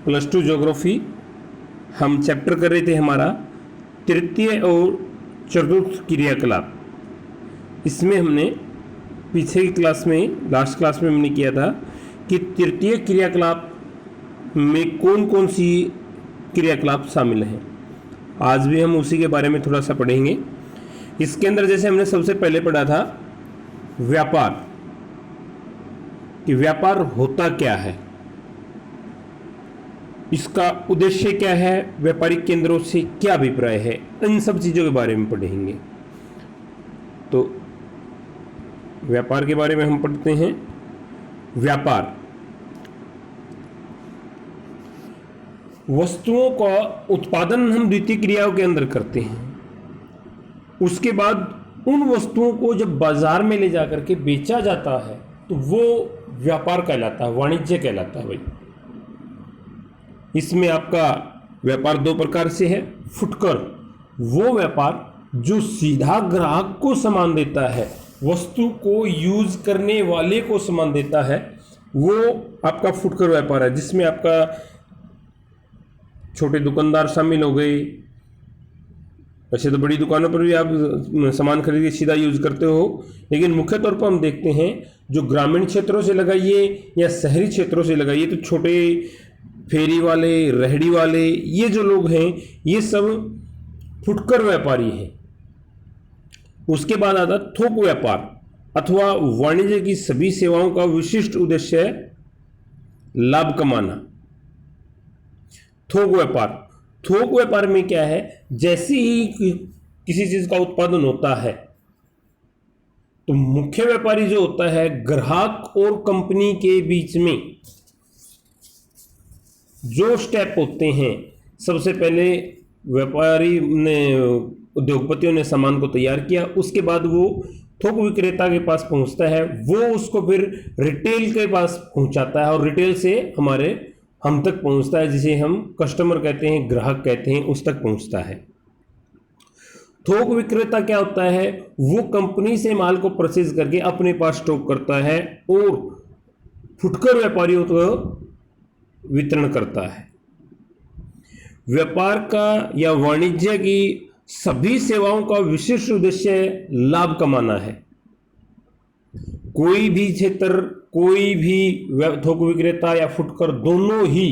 +2 geography हम chapter कर रहे थे हमारा तृतीय और चतुर्थ क्रियाकलाप। इसमें हमने पीछे की क्लास में, लास्ट क्लास में हमने किया था कि तृतीय क्रियाकलाप में कौन कौन सी क्रियाकलाप शामिल हैं। आज भी हम उसी के बारे में थोड़ा सा पढ़ेंगे। इसके अंदर जैसे हमने सबसे पहले पढ़ा था व्यापार, कि व्यापार होता क्या है, इसका उद्देश्य क्या है, व्यापारिक केंद्रों से क्या अभिप्राय है, इन सब चीज़ों के बारे में पढ़ेंगे। तो व्यापार के बारे में हम पढ़ते हैं। व्यापार वस्तुओं का उत्पादन हम द्वितीय क्रियाओं के अंदर करते हैं। उसके बाद उन वस्तुओं को जब बाजार में ले जाकर के बेचा जाता है तो वो व्यापार कहलाता है, वाणिज्य कहलाता है भाई। इसमें आपका व्यापार दो प्रकार से है। फुटकर वो व्यापार जो सीधा ग्राहक को सामान देता है, वस्तु को यूज करने वाले को सामान देता है, वो आपका फुटकर व्यापार है, जिसमें आपका छोटे दुकानदार शामिल हो गए। वैसे तो बड़ी दुकानों पर भी आप सामान खरीद के सीधा यूज करते हो, लेकिन मुख्य तौर पर हम देखते हैं जो ग्रामीण क्षेत्रों से लगाइए या शहरी क्षेत्रों से लगाइए, तो छोटे फेरी वाले, रेहड़ी वाले, ये जो लोग हैं ये सब फुटकर व्यापारी हैं। उसके बाद आता थोक व्यापार अथवा वाणिज्य की सभी सेवाओं का विशिष्ट उद्देश्य है लाभ कमाना। थोक व्यापार, थोक व्यापार में क्या है, जैसे ही किसी चीज का उत्पादन होता है तो मुख्य व्यापारी जो होता है ग्राहक और कंपनी के बीच में जो स्टेप होते हैं, सबसे पहले व्यापारी ने, उद्योगपतियों ने सामान को तैयार किया, उसके बाद वो थोक विक्रेता के पास पहुंचता है, वो उसको फिर रिटेल के पास पहुंचाता है और रिटेल से हम तक पहुंचता है, जिसे हम कस्टमर कहते हैं, ग्राहक कहते हैं, उस तक पहुंचता है। थोक विक्रेता क्या होता है, वो कंपनी से माल को परचेज करके अपने पास स्टॉक करता है और फुटकर व्यापारियों को वितरण करता है। व्यापार का या वाणिज्य की सभी सेवाओं का विशिष्ट उद्देश्य लाभ कमाना है। कोई भी क्षेत्र, कोई भी थोक विक्रेता या फुटकर दोनों ही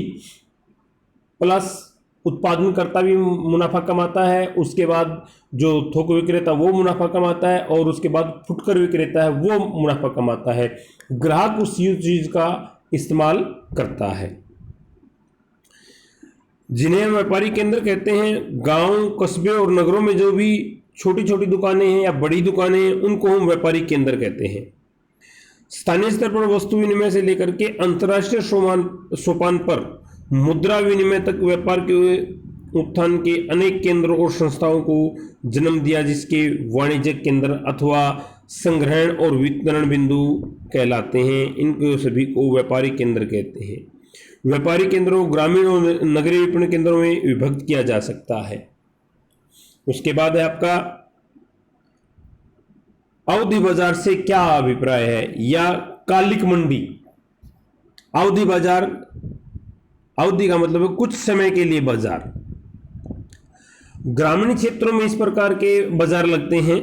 प्लस उत्पादनकर्ता भी मुनाफा कमाता है, उसके बाद जो थोक विक्रेता वो मुनाफा कमाता है और उसके बाद फुटकर विक्रेता है वो मुनाफा कमाता है। ग्राहक उस चीज का इस्तेमाल करता है, जिन्हें हम व्यापारिक केंद्र कहते हैं। गांव, कस्बे और नगरों में जो भी छोटी छोटी दुकानें हैं या बड़ी दुकानें हैं, उनको हम व्यापारिक केंद्र कहते हैं। स्थानीय स्तर पर वस्तु विनिमय से लेकर के अंतर्राष्ट्रीय सोपान पर मुद्रा विनिमय तक व्यापार के उत्थान के अनेक केंद्रों और संस्थाओं को जन्म दिया, जिसके वाणिज्यिक केंद्र अथवा संग्रहण और वितरण बिंदु कहलाते हैं। इनको सभी को व्यापारिक केंद्र कहते हैं। व्यापारिक केंद्रों ग्रामीण और नगरीय विपणन केंद्रों में विभक्त किया जा सकता है। उसके बाद है आपका अवधि बाजार से क्या अभिप्राय है, या कालिक मंडी। अवधि बाजार, अवधि का मतलब है कुछ समय के लिए बाजार। ग्रामीण क्षेत्रों में इस प्रकार के बाजार लगते हैं।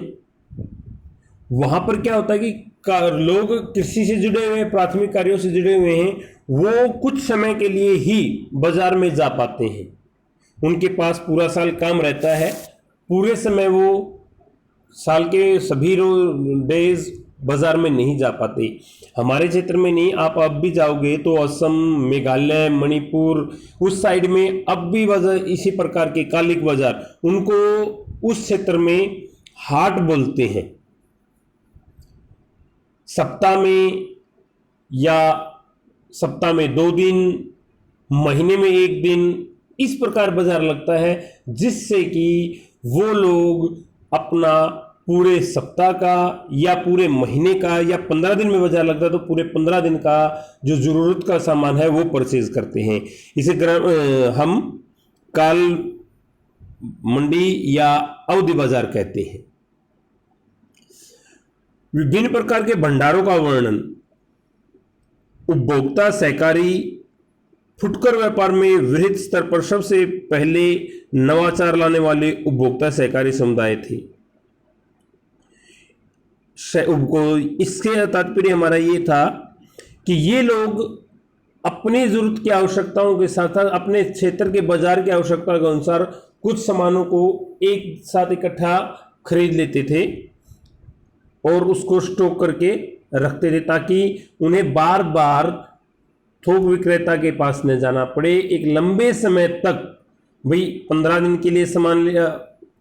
वहां पर क्या होता है कि लोग कृषि से जुड़े हुए, प्राथमिक कार्यों से जुड़े हुए हैं, वो कुछ समय के लिए ही बाजार में जा पाते हैं। उनके पास पूरा साल काम रहता है, पूरे समय वो साल के सभी डेज बाजार में नहीं जा पाते। हमारे क्षेत्र में नहीं, आप अब भी जाओगे तो असम, मेघालय, मणिपुर, उस साइड में अब भी बाजार इसी प्रकार के कालिक बाजार, उनको उस क्षेत्र में हाट बोलते हैं। सप्ताह में 2 दिन, महीने में 1 दिन, इस प्रकार बाजार लगता है, जिससे कि वो लोग अपना पूरे सप्ताह का या पूरे महीने का, या 15 दिन में बाजार लगता है तो पूरे 15 दिन का जो जरूरत का सामान है वो परचेज करते हैं। इसे हम काल मंडी या अवधि बाजार कहते हैं। विभिन्न प्रकार के भंडारों का वर्णन। उपभोक्ता सहकारी फुटकर व्यापार में वृहद स्तर पर सबसे पहले नवाचार लाने वाले उपभोक्ता सहकारी समुदाय थे। इसके तात्पर्य हमारा ये था कि ये लोग अपनी जरूरत की आवश्यकताओं के साथ साथ अपने क्षेत्र के बाजार की आवश्यकता के अनुसार कुछ सामानों को एक साथ इकट्ठा खरीद लेते थे और उसको स्टॉक करके रखते थे, ताकि उन्हें बार बार थोक विक्रेता के पास न जाना पड़े। एक लंबे समय तक भाई 15 दिन के लिए सामान लिया,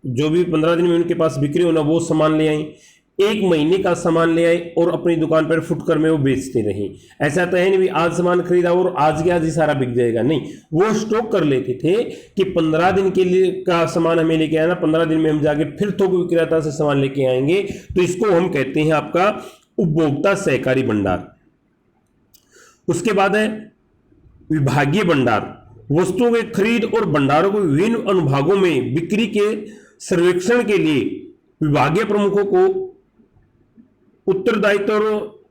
जो भी 15 दिन में उनके पास बिक्री होना वो सामान ले आए, एक महीने का सामान ले आए और अपनी दुकान पर फुटकर में वो बेचते रहे। ऐसा तो है नहीं भी आज सामान खरीदा और आज के आज ही सारा बिक जाएगा, नहीं, वो स्टॉक कर लेते थे कि 15 दिन के लिए का सामान हमें लेके आना, 15 दिन में हम जाके फिर थोक विक्रेता से सामान लेके आएंगे। तो इसको हम कहते हैं आपका उपभोक्ता सहकारी भंडार। उसके बाद है विभागीय भंडार। वस्तुओं के खरीद और भंडारों को विभिन्न अनुभागों में बिक्री के सर्वेक्षण के लिए विभागीय प्रमुखों को उत्तरदायित्व और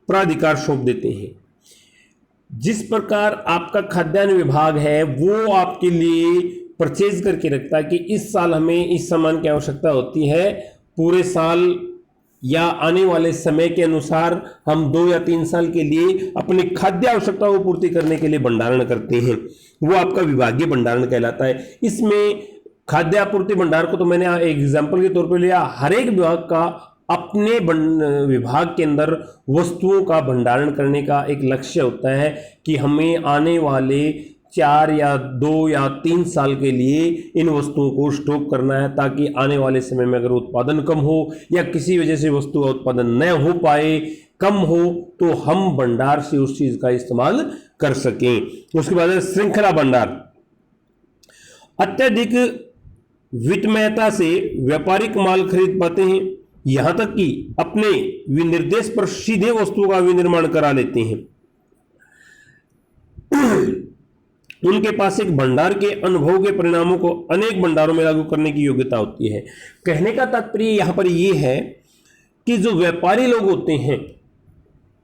प्राधिकार सौंप देते हैं। जिस प्रकार आपका खाद्यान्न विभाग है वो आपके लिए परचेज करके रखता है कि इस साल हमें इस सामान की आवश्यकता होती है, पूरे साल या आने वाले समय के अनुसार हम 2 या 3 साल के लिए अपनी खाद्य आवश्यकताओं को पूर्ति करने के लिए भंडारण करते हैं, वो आपका विभागीय भंडारण कहलाता है। इसमें खाद्य आपूर्ति भंडार को तो मैंने एक एग्जाम्पल के तौर पर लिया। हर एक विभाग का अपने विभाग के अंदर वस्तुओं का भंडारण करने का एक लक्ष्य होता है कि हमें आने वाले 4 या 2 या 3 साल के लिए इन वस्तुओं को स्टॉक करना है, ताकि आने वाले समय में अगर उत्पादन कम हो या किसी वजह से वस्तु का उत्पादन न हो पाए, कम हो, तो हम भंडार से उस चीज का इस्तेमाल कर सकें। उसके बाद श्रृंखला भंडार। अत्यधिक वित्तमयता से व्यापारिक माल खरीद पाते हैं, यहां तक कि अपने विनिर्देश पर सीधे वस्तुओं का विनिर्माण करा लेते हैं। उनके पास एक भंडार के अनुभव के परिणामों को अनेक भंडारों में लागू करने की योग्यता होती है। कहने का तात्पर्य यहां पर यह है कि जो व्यापारी लोग होते हैं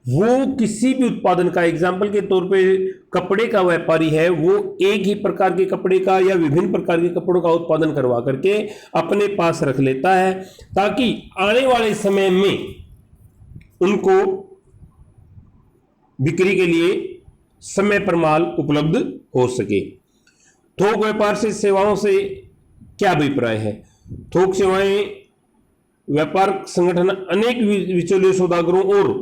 वो किसी भी उत्पादन का, एग्जाम्पल के तौर पे कपड़े का व्यापारी है, वो एक ही प्रकार के कपड़े का या विभिन्न प्रकार के कपड़ों का उत्पादन करवा करके अपने पास रख लेता है, ताकि आने वाले समय में उनको बिक्री के लिए समय पर माल उपलब्ध हो सके। थोक व्यापार से सेवाओं से क्या अभिप्राय है? थोक सेवाएं व्यापार संगठन अनेक बिचौलिए सौदागरों और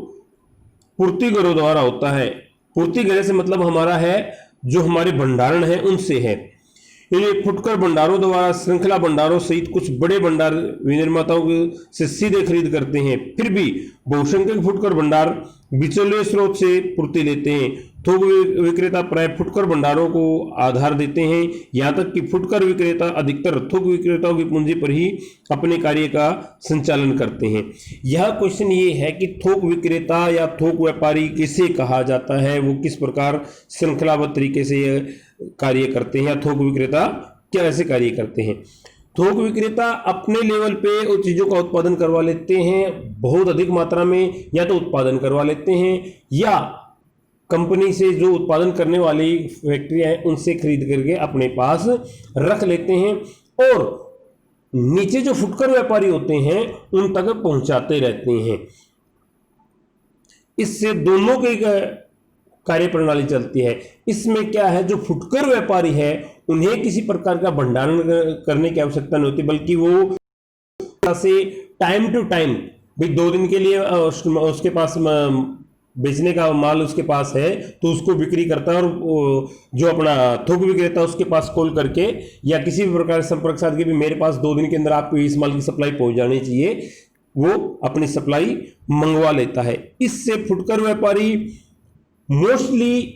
पूर्तिगरों द्वारा होता है। पूर्तिगर से मतलब हमारा है जो हमारे भंडारण है उनसे है। इन्हें फुटकर भंडारों द्वारा श्रृंखला भंडारों सहित कुछ बड़े भंडार विनिर्माताओं से सीधे खरीद करते हैं। फिर भी बहुसंख्यक फुटकर भंडार बिचौलिए स्रोत से पूर्ति लेते हैं। थोक विक्रेता प्राय फुटकर भंडारों को आधार देते हैं, यहाँ तक कि फुटकर विक्रेता अधिकतर थोक विक्रेताओं की पूंजी पर ही अपने कार्य का संचालन करते हैं। यह क्वेश्चन ये है कि थोक विक्रेता या थोक व्यापारी किसे कहा जाता है, वो किस प्रकार श्रृंखलाबद्ध तरीके से कार्य करते हैं, या थोक विक्रेता कैसे कार्य करते हैं। थोक विक्रेता अपने लेवल पे उन चीज़ों का उत्पादन करवा लेते हैं बहुत अधिक मात्रा में, या तो उत्पादन करवा लेते हैं या कंपनी से जो उत्पादन करने वाली फैक्ट्रियां हैं उनसे खरीद करके अपने पास रख लेते हैं और नीचे जो फुटकर व्यापारी होते हैं उन तक पहुंचाते रहते हैं। इससे दोनों की कार्य प्रणाली चलती है। इसमें क्या है, जो फुटकर व्यापारी है उन्हें किसी प्रकार का भंडारण करने की आवश्यकता नहीं होती, बल्कि वो से टाइम टू टाइम भाई 2 दिन के लिए उसके पास बेचने का माल उसके पास है तो उसको बिक्री करता है, और जो अपना थोक विक्रेता उसके पास कॉल करके या किसी भी प्रकार से संपर्क साध के भी मेरे पास 2 दिन के अंदर आपको इस माल की सप्लाई पहुंच जानी चाहिए, वो अपनी सप्लाई मंगवा लेता है। इससे फुटकर व्यापारी मोस्टली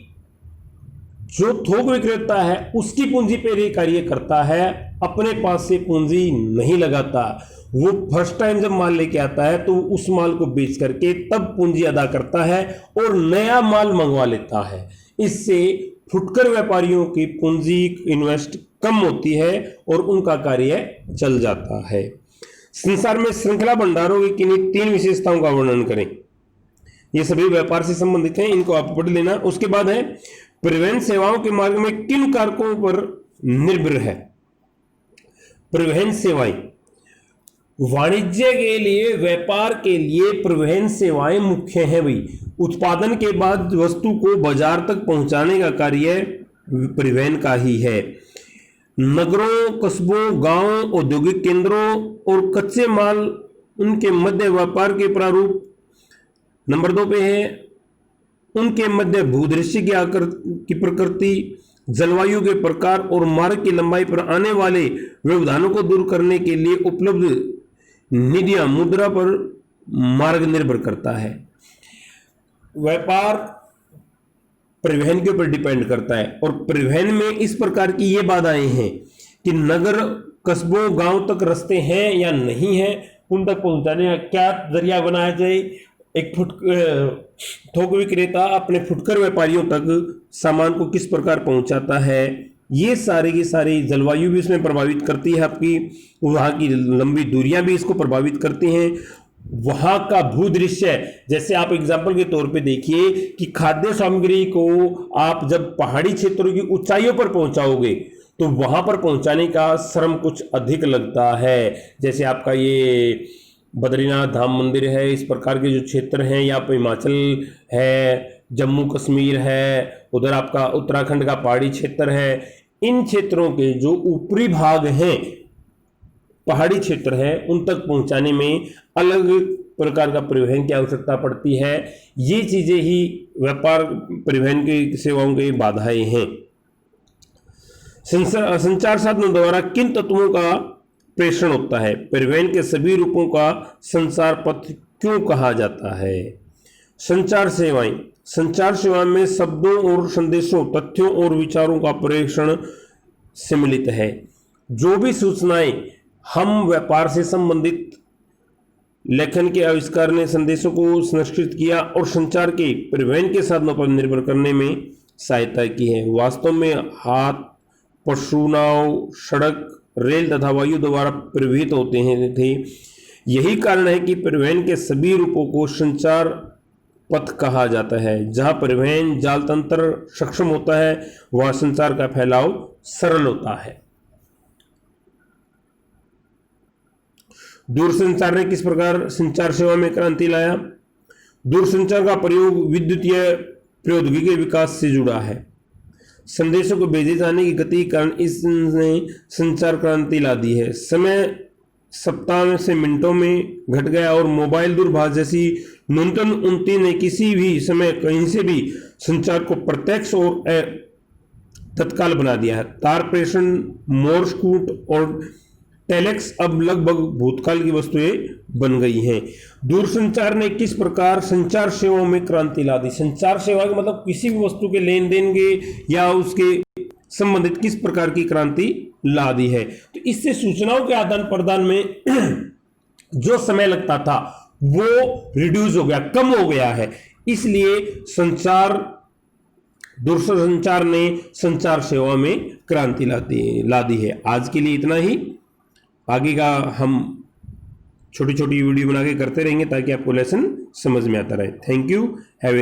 जो थोक विक्रेता है उसकी पूंजी पर ही कार्य करता है, अपने पास से पूंजी नहीं लगाता। वो फर्स्ट टाइम जब माल लेके आता है तो उस माल को बेच करके तब पूंजी अदा करता है और नया माल मंगवा लेता है। इससे फुटकर व्यापारियों की पूंजी इन्वेस्ट कम होती है और उनका कार्य चल जाता है। संसार में श्रृंखला भंडारों की किन्हीं 3 विशेषताओं का वर्णन करें। ये सभी व्यापार से संबंधित हैं, इनको आप पढ़ लेना। उसके बाद है परिवहन सेवाओं के मार्ग में किन कारकों पर निर्भर है? परिवहन सेवाएं, वाणिज्य के लिए, व्यापार के लिए परिवहन सेवाएं मुख्य हैं भाई। उत्पादन के बाद वस्तु को बाजार तक पहुंचाने का कार्य परिवहन का ही है। नगरों, कस्बों, गांवों, औद्योगिक केंद्रों और कच्चे माल उनके मध्य व्यापार के प्रारूप। नंबर 2 पे है उनके मध्य भूदृश्य की प्रकृति, जलवायु के प्रकार और मार्ग की लंबाई पर आने वाले व्यवधानों को दूर करने के लिए उपलब्ध निधियां, मुद्रा पर मार्ग निर्भर करता है। व्यापार परिवहन के ऊपर डिपेंड करता है और परिवहन में इस प्रकार की ये बाधाएं हैं कि नगर, कस्बों, गांव तक रास्ते हैं या नहीं है, उन तक पहुंचाने का क्या जरिया बनाया जाए। एक थोक विक्रेता अपने फुटकर व्यापारियों तक सामान को किस प्रकार पहुंचाता है, ये सारी की सारी, जलवायु भी इसमें प्रभावित करती है, आपकी वहाँ की लंबी दूरियां भी इसको प्रभावित करती हैं। वहाँ का भूदृश्य, जैसे आप एग्जाम्पल के तौर पे देखिए कि खाद्य सामग्री को आप जब पहाड़ी क्षेत्रों की ऊंचाइयों पर पहुंचाओगे तो वहां पर पहुंचाने का श्रम कुछ अधिक लगता है। जैसे आपका ये बद्रीनाथ धाम मंदिर है, इस प्रकार के जो क्षेत्र हैं, या पे हिमाचल है, जम्मू कश्मीर है, उधर आपका उत्तराखंड का पहाड़ी क्षेत्र है, इन क्षेत्रों के जो ऊपरी भाग हैं, पहाड़ी क्षेत्र है, उन तक पहुंचाने में अलग प्रकार का परिवहन की आवश्यकता पड़ती है। ये चीजें ही व्यापार परिवहन की सेवाओं की बाधाएं हैं। संचार साधनों द्वारा किन तत्वों का प्रेषण होता है? परिवहन के सभी रूपों का संचार पथ क्यों कहा जाता है? संचार सेवाएं, संचार सेवा में शब्दों और संदेशों, तथ्यों और विचारों का प्रेषण सम्मिलित है। जो भी सूचनाएं हम व्यापार से संबंधित लेखन के आविष्कार ने संदेशों को संस्कृत किया और संचार के परिवहन के साधनों पर निर्भर करने में सहायता की है। वास्तव में हाथ, पशु, नाव, सड़क, रेल तथा वायु द्वारा परिवहित होते थे। यही कारण है कि परिवहन के सभी रूपों को संचार पथ कहा जाता है। जहां परिवहन जाल तंत्र सक्षम होता है वहां संचार का फैलाव सरल होता है। दूरसंचार ने किस प्रकार संचार सेवा में क्रांति लाया? दूरसंचार का प्रयोग विद्युतीय प्रौद्योगिकी के विकास से जुड़ा है। संदेशों को भेजे जाने की गति के कारण इसने संचार क्रांति ला दी है। समय सप्ताह से मिनटों में घट गया और मोबाइल, दूरभाष जैसी न्यूनतम उन्नति ने किसी भी समय कहीं से भी संचार को प्रत्यक्ष और तत्काल बना दिया है। तार प्रेषण, मोर्स कूट और टेलेक्स अब लगभग भूतकाल की वस्तुएं बन गई हैं। दूरसंचार ने किस प्रकार संचार सेवाओं में क्रांति ला दी? संचार सेवा का मतलब किसी भी वस्तु के लेन देन के या उसके संबंधित किस प्रकार की क्रांति ला दी है। तो इससे सूचनाओं के आदान प्रदान में जो समय लगता था वो रिड्यूस हो गया, कम हो गया है। इसलिए दूरसंचार ने संचार सेवा में क्रांति ला दी है। आज के लिए इतना ही। आगे का हम छोटी छोटी वीडियो बना के करते रहेंगे ताकि आपको लेसन समझ में आता रहे। Thank you, have a nice